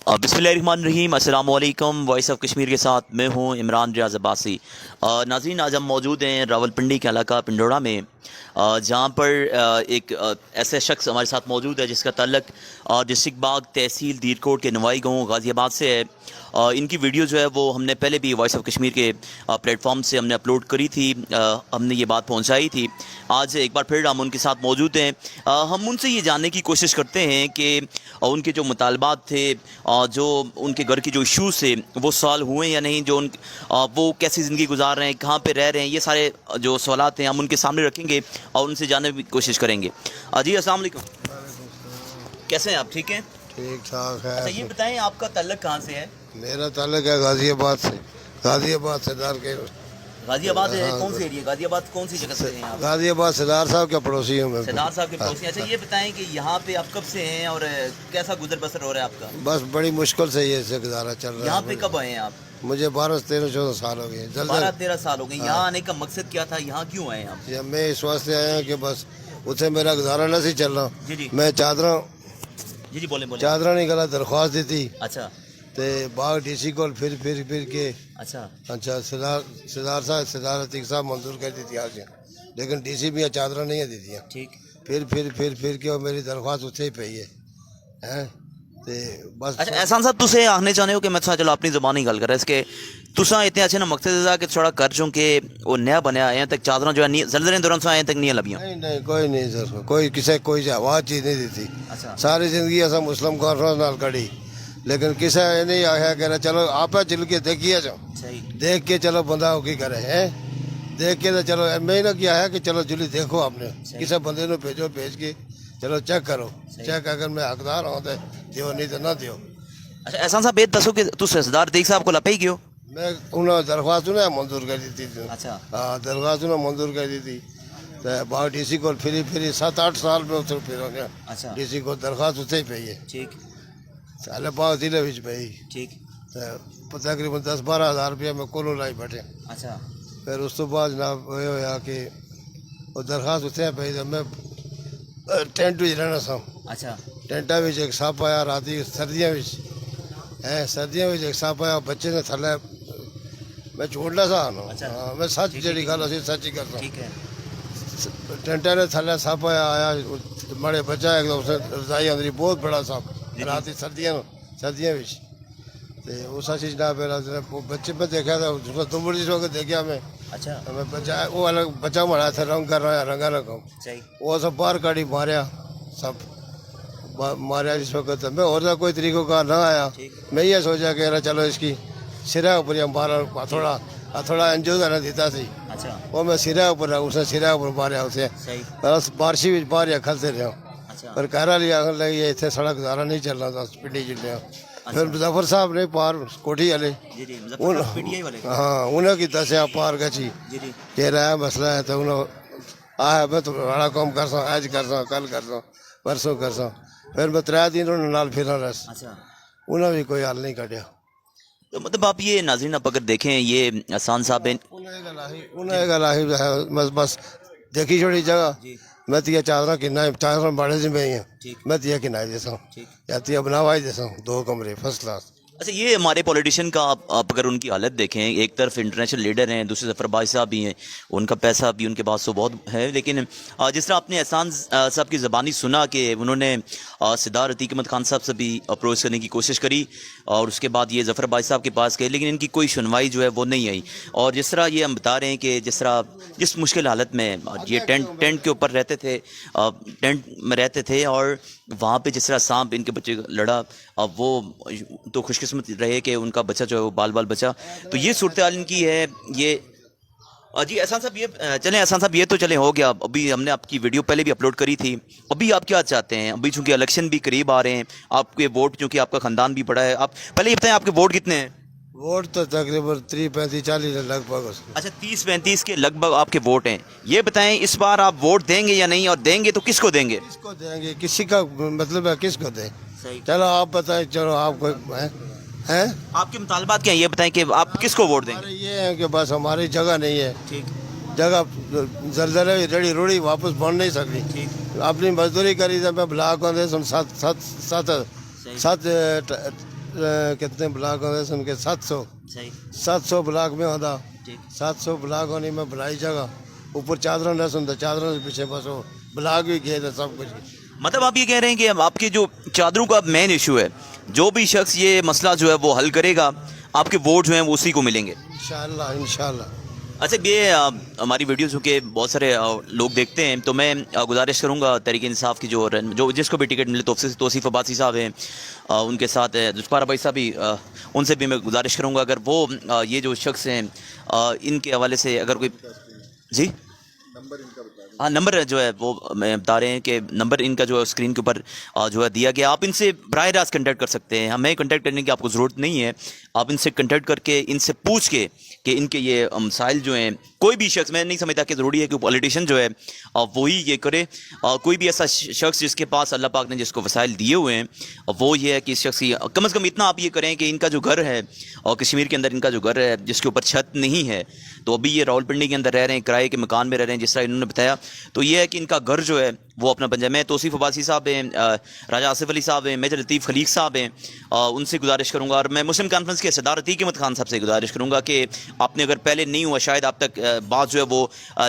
बिस्मिल्लाहिर्रहमानिर्रहीम, अस्सलाम वालेकुम। वॉइस ऑफ कश्मीर के साथ मैं हूँ इमरान रियाज अब्बासी। नाज़रीन, आज हम मौजूद हैं रावलपिंडी के इलाका पिंडोरा में, जहाँ पर एक ऐसा शख्स हमारे साथ मौजूद है जिसका ताल्लुक डिस्ट्रिक्ट बाग तहसील दीरकोट के नवाई गाँव गाज़ियाबाद से है। इनकी वीडियो जो है वो हमने पहले भी वॉइस ऑफ कश्मीर के प्लेटफॉर्म से हमने अपलोड करी थी, हमने ये बात पहुंचाई थी। आज एक बार फिर हम उनके साथ मौजूद हैं। हम उनसे ये जानने की कोशिश करते हैं कि उनके जो मुतालबात थे, जो उनके घर के जो इश्यूज़ थे वो सॉल्व हुए या नहीं, जो वो कैसी ज़िंदगी गुजार रहे हैं, कहाँ पे रह रहे हैं, ये सारे जो सवालात हैं हम उनके सामने रखेंगे और उनसे जानने की कोशिश करेंगे। जी अस्सलाम वालेकुम, कैसे हैं आप? ठीक हैं? ठीक ठाक है। अच्छा, ये बताएं आपका ताल्लुक कहाँ से है? मेरा ताल्लुक है गाजियाबाद से। गाजियाबाद सरदार के गाजियाबाद है। कौन सी एरिया? गाजियाबाद कौन सी जगह से हैं आप? गाजियाबाद सरदार साहब के पड़ोसी हूँ मैं। सरदार साहब के पड़ोसी। अच्छा, ये बताएं कि यहाँ पे आप कब से हैं और कैसा गुजर बसर हो रहा है आपका? बस बड़ी मुश्किल से ये से गुजारा चल रहा है। यहाँ पे कब आए हैं आप? मुझे 12-13-14 साल हो गए। 12-13 साल हो गए। यहाँ आने का मकसद क्या था? यहाँ क्यों आए आप? मैं इस वास्ते आया हूँ कि बस उससे मेरा गुजारा न सी चल रहा। जी जी मैं चादरा जी जी बोले बोले। चादरा नहीं गला दरख्वास्त दी थी। अच्छा ते बाग डीसी को फिर के अच्छा सरदार साहब सरदार अतीक साहब मंजूर कर दी थी आज, लेकिन डीसी भी चादरा नहीं दी थी। ठीक। फिर के और मेरी दरख्वास्त उत्थे ही पई है हैं ते बस। अच्छा, एहसान साहब तुसे आखने चाहने हो कि मैं चलो अपनी ज़बान ही गल कर इसके तुसा इतने अच्छे ना मकसद है कि थोड़ा कर चूँ कि वो नया बनया यहाँ तक चादरा जो है जल्दे दौरान से तक नहीं लभियाँ? नहीं कोई नहीं सर, कोई किसी कोई आवाज़ चीज़ नहीं दी थी। अच्छा। सारी जिंदगी असा मुस्लिम कॉन्फ्रेंस नाल कड़ी, लेकिन किसी ये नहीं आया कह रहा चलो आप चल के देखिए जाओ, देख के चलो बंदा की करे है, देख के तो चलो मैं ना किया है कि चलो जुली देखो आपने किसी बंदे को भेजो, भेज के चलो चेक करो, चेक अगर मैं हकदार हूँ तो दियो नहीं तो ना दियो। अच्छा, एहसान साहब ये दसो कि तू सरदार अतीक साहब को लपे ही गयो? मैं उन्हें दरख्वास्त उन्हें मंजूर कर दी थी। अच्छा। हाँ, दरख्वास्त उन्हें मंजूर कर दी थी। तो बाहर डीसी को फिर 7-8 साल में उतर फिर हो गया। अच्छा। डीसी को दरख्वास्त उसे ही पई है। ठीक। साले पाँच जिले विच पई। ठीक। तो तकरीबन 10-12 हज़ार रुपया में कोलो लाई बैठे। अच्छा। फिर उस तो बाद जनाब ये होया कि वो दरख्वास्त उसे पई तो मैं टेंट विच रहना सा। अच्छा। टेंटा विच एक सप आया राती सर्दियों विच है, सर्दियों विच एक सप आया, बच्चे ने थले मैं छोड़ना सा। अच्छा। हाँ, मैं सच जी गल असी सच ही करता। ठीक है। टेंटा ने थले सप आया बड़े बच्चा एक उसने रजाई अंदरी बहुत बड़ा सप रात सर्दियों विच ते उस चीज ना बच्चे पे देखा था उसको दुमड़ी सो के देखा मैं। अच्छा। मैं बच्चा वो अलग बच्चा मरा था रंग कर रहा है रंगा रकम वो सब बाहर काटी मारिया सब मारिया जिस वक्त मैं और कोई तरीकों का ना आया। मैं ये सोचा कि चलो इसकी सिरा ऊपर मारा थोड़ा एंजो ना देता सी। अच्छा। वो मैं सिरा ऊपर उसने सिरा ऊपर मारिया उसे बस बारिशी भी मारिया खलते रहा। अच्छा। पर कह रहा लिया लगी इतने सड़क गुजारा नहीं चल रहा था पिंडी जिले। फिर मुजफ्फर साहब ने पार कोठी वाले हाँ उन्हें की दसिया पार गची कह रहा है मसला है तो उन्हें आया मैं तो बड़ा काम कर सा आज कर सा कल कर सा परसों कर सा। फिर मैं 3 दिन उन्होंने नाल फिर रस। अच्छा। उन्हें भी कोई हल नहीं कटिया। तो मतलब आप ये नाज़रीन आप अगर देखें ये एहसान साहब उन्हें बस देखी छोड़ी जगह मैं तिया चादरा किन्ना चादरा बड़े से में मैं तिया किन्ना देसा या तिया बनावा देसा 2 कमरे फर्स्ट क्लास। अच्छा, ये हमारे पॉलिटिशियन का आप अगर उनकी हालत देखें, एक तरफ इंटरनेशनल लीडर हैं, दूसरे जफर भाई साहब भी हैं, उनका पैसा भी उनके पास तो बहुत है, लेकिन जिस तरह आपने एहसान साहब की ज़बानी सुना कि उन्होंने सरदार अतीक अहमद खान साहब से भी अप्रोच करने की कोशिश करी और उसके बाद ये जफर भाई साहब के पास गए, लेकिन इनकी कोई सुनवाई जो है वो नहीं आई। और जिस तरह ये हम बता रहे हैं कि जिस तरह जिस मुश्किल हालत में ये टेंट के ऊपर रहते थे, टेंट में रहते थे और वहाँ पे जिस तरह सांप इनके बच्चे लड़ा, अब वो तो खुशकिस्मत रहे कि उनका बच्चा जो है वो बाल बचा। तो ये सूरत हाल इनकी है। ये जी एहसान साहब ये चलें, एहसान साहब ये तो चले हो गया, अभी हमने आपकी वीडियो पहले भी अपलोड करी थी। अभी आप क्या चाहते हैं? अभी चूँकि इलेक्शन भी करीब आ रहे हैं, आपके वोट चूँकि आपका ख़ानदान भी बड़ा है, आप पहले ये बताएं आपके वोट कितने हैं? वोट तो तकरीबन 30-35-40 लगभग। अच्छा, 30-35 के लगभग आपके वोट हैं। ये बताएं इस बार आप वोट देंगे या नहीं, और देंगे तो किसको देंगे? किसको देंगे किसी का मतलब है किसको दें? चलो आप बताएं, चलो आप कोई हैं आपके मुतालबात क्या है ये बताएं कि आप किसको वोट देंगे? ये है कि बस हमारी जगह नहीं है। ठीक। जगह जलजले रेडी रोड़ी वापस बन नहीं सकती। ठीक। अपनी मजदूरी करी तो मैं ब्लाक होते 7 कितने ब्लॉक होंगे सुन के 700 सही 700 ब्लॉक में होता ठीक 700 ब्लॉक होने में बनाई जगह ऊपर चादरों न सुनता चादरों से पीछे बस वो ब्लॉक भी खेत है सब कुछ। मतलब आप ये कह रहे हैं कि अब आपके जो चादरों का मेन इशू है, जो भी शख्स ये मसला जो है वो हल करेगा, आपके वोट जो हैं वो उसी को मिलेंगे इंशाल्लाह इंशाल्लाह। अच्छा ये हमारी वीडियोज़ जो कि बहुत सारे लोग देखते हैं, तो मैं गुजारिश करूंगा तहरीक इंसाफ की जो जिसको भी टिकट मिले, तौसीफ़ अब्बासी साहब हैं, उनके साथ जुल्फ़ार भाई साहब भी, उनसे भी मैं गुजारिश करूंगा अगर वो ये जो शख्स हैं इनके हवाले से अगर कोई जी हाँ नंबर जो है वो मैं बता रहे हैं कि नंबर इनका जो है स्क्रीन के ऊपर जो है दिया गया, आप इनसे बराह रास्त कंटेक्ट कर सकते हैं। हमें कंटेक्ट करने की आपको ज़रूरत नहीं है, आप इनसे कंटेक्ट करके इनसे पूछ के कि इनके ये मसाइल जो हैं, कोई भी शख्स, मैं नहीं समझता कि ज़रूरी है कि पॉलिटिशियन जो है वही ये करे, कोई भी ऐसा शख्स जिसके पास अल्लाह पाक ने जिसको वसाइल दिए हुए हैं, वो ये है कि इस शख्स की कम से कम इतना आप ये करें कि इनका जो घर है और कश्मीर के अंदर इनका जो घर है जिसके ऊपर छत नहीं है, तो अभी ये रावलपिंडी के अंदर रह रहे हैं, किराए के मकान में रह रहे हैं जिस तरह इन्होंने बताया, तो ये है कि इनका घर जो है वो अपना बन जाए। मैं तौसीफ़ अब्बासी साहब हैं, राजा आसिफ अली साहब हैं, मेजर लतीफ़ खलीक साहब हैं, उनसे गुजारिश करूंगा, और मैं मुस्लिम कॉन्फ्रेंस के सदार अतीक अहमद खान साहब से गुजारिश करूंगा कि आपने अगर पहले नहीं हुआ शायद आप तक बात जो है वो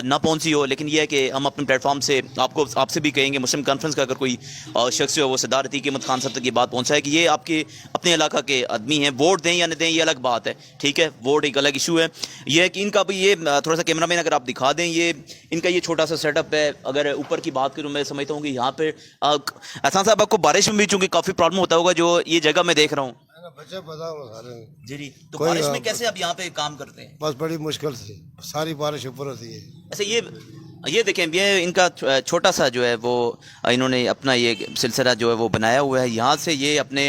ना पहुंची हो, लेकिन यह है कि हम अपने प्लेटफॉर्म से आपसे भी कहेंगे, मुस्लिम कॉन्फ्रेंस का अगर कोई शख्स जो है वो सदार अतीक अहमद खान साहब तक ये बात पहुँचाए कि ये आपके अपने इलाका के आदमी हैं, वोट दें या न दें ये अलग बात है, ठीक है, वोट एक अलग इशू है। ये है कि इनका भी ये थोड़ा सा कैमरा मैन अगर आप दिखा दें, ये इनका ये छोटा सा सेटअप है। अगर ऊपर की बात करूँ, मैं समझता हूँ कि यहाँ पे एहसान साहब आपको बारिश में भी चूंकि काफ़ी प्रॉब्लम होता होगा, जो ये जगह मैं देख रहा हूँ बच्चे पता हो सारे जी, तो कोई बारिश में कैसे आप यहाँ पे काम करते हैं? बस बड़ी मुश्किल से सारी बारिश ऊपर होती है। अच्छा ये देखें, ये इनका छोटा सा जो है वो इन्होंने अपना ये सिलसिला जो है वो बनाया हुआ है, यहाँ से ये अपने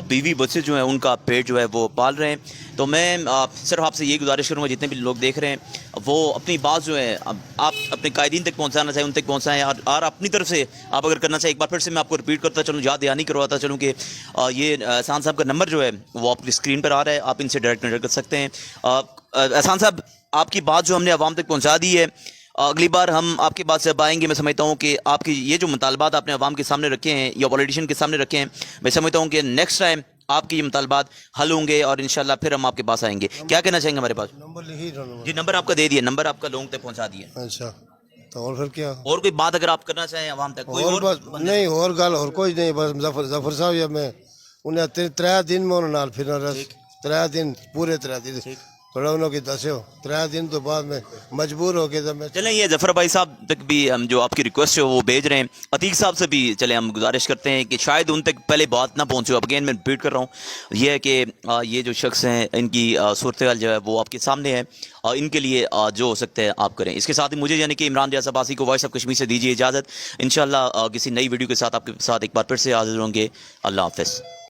बीवी बच्चे जो हैं उनका पेट जो है वो पाल रहे हैं। तो मैं सिर्फ आपसे यही गुजारिश करूँगा, जितने भी लोग देख रहे हैं वो अपनी बात जो है आप अपने कायदीन तक पहुँचाना चाहें उन तक पहुँचाएँ, और अपनी तरफ से आप अगर करना चाहें, एक बार फिर से मैं आपको रिपीट करता चलूँ, याद दहानी करवाता चलूँ कि ये एहसान साहब का नंबर जो है वो आपकी स्क्रीन पर आ रहा है, आप इनसे डायरेक्ट कनेक्ट कर सकते हैं। एहसान साहब आपकी बात जो हमने आवाम तक पहुँचा दी है, अगली बार हम आपके बात से अब आएंगे। मैं समझता हूँ कि आपकी ये जो मुतालबात आपने आवाम के सामने रखे हैं या पॉलिटिशियन के सामने रखे हैं, मैं समझता हूँ कि नेक्स्ट टाइम आपके ये मुतालबात हल होंगे और इंशाल्लाह फिर हम आपके पास आएंगे। क्या कहना चाहेंगे हमारे पास? नंबर लिखी जी नंबर आपका दे दिए, नंबर आपका लोगों तक पहुँचा दिए। अच्छा तो और फिर क्या और कोई बात अगर आप करना चाहें आवाम तक? कोई और बस नहीं और गल और कोई नहीं, बस जफर साहब या मैं उन्हें 3 दिन में उन्होंने फिर 3 दिन पूरे 3 दिन थोड़ा उन्होंने दस्यो 3 दिन तो बाद में मजबूर हो गए। मैं चलें ये जफर भाई साहब तक भी हम जो आपकी रिक्वेस्ट है वो भेज रहे हैं, अतीक साहब से भी चले हम गुजारिश करते हैं कि शायद उन तक पहले बात ना पहुंचे। अब अगेन मैं रिपीट कर रहा हूँ, ये है कि ये जो शख्स हैं इनकी सूरत हाल जो है वो आपके सामने है, इनके लिए जो हो सकता है आप करें। इसके साथ ही मुझे यानी कि इमरान रियाज अब्बासी को वॉइस ऑफ कश्मीर से दीजिए इजाज़त। इंशाल्लाह किसी नई वीडियो के साथ आपके साथ एक बार फिर से हाजिर होंगे। अल्लाह हाफ़िज़।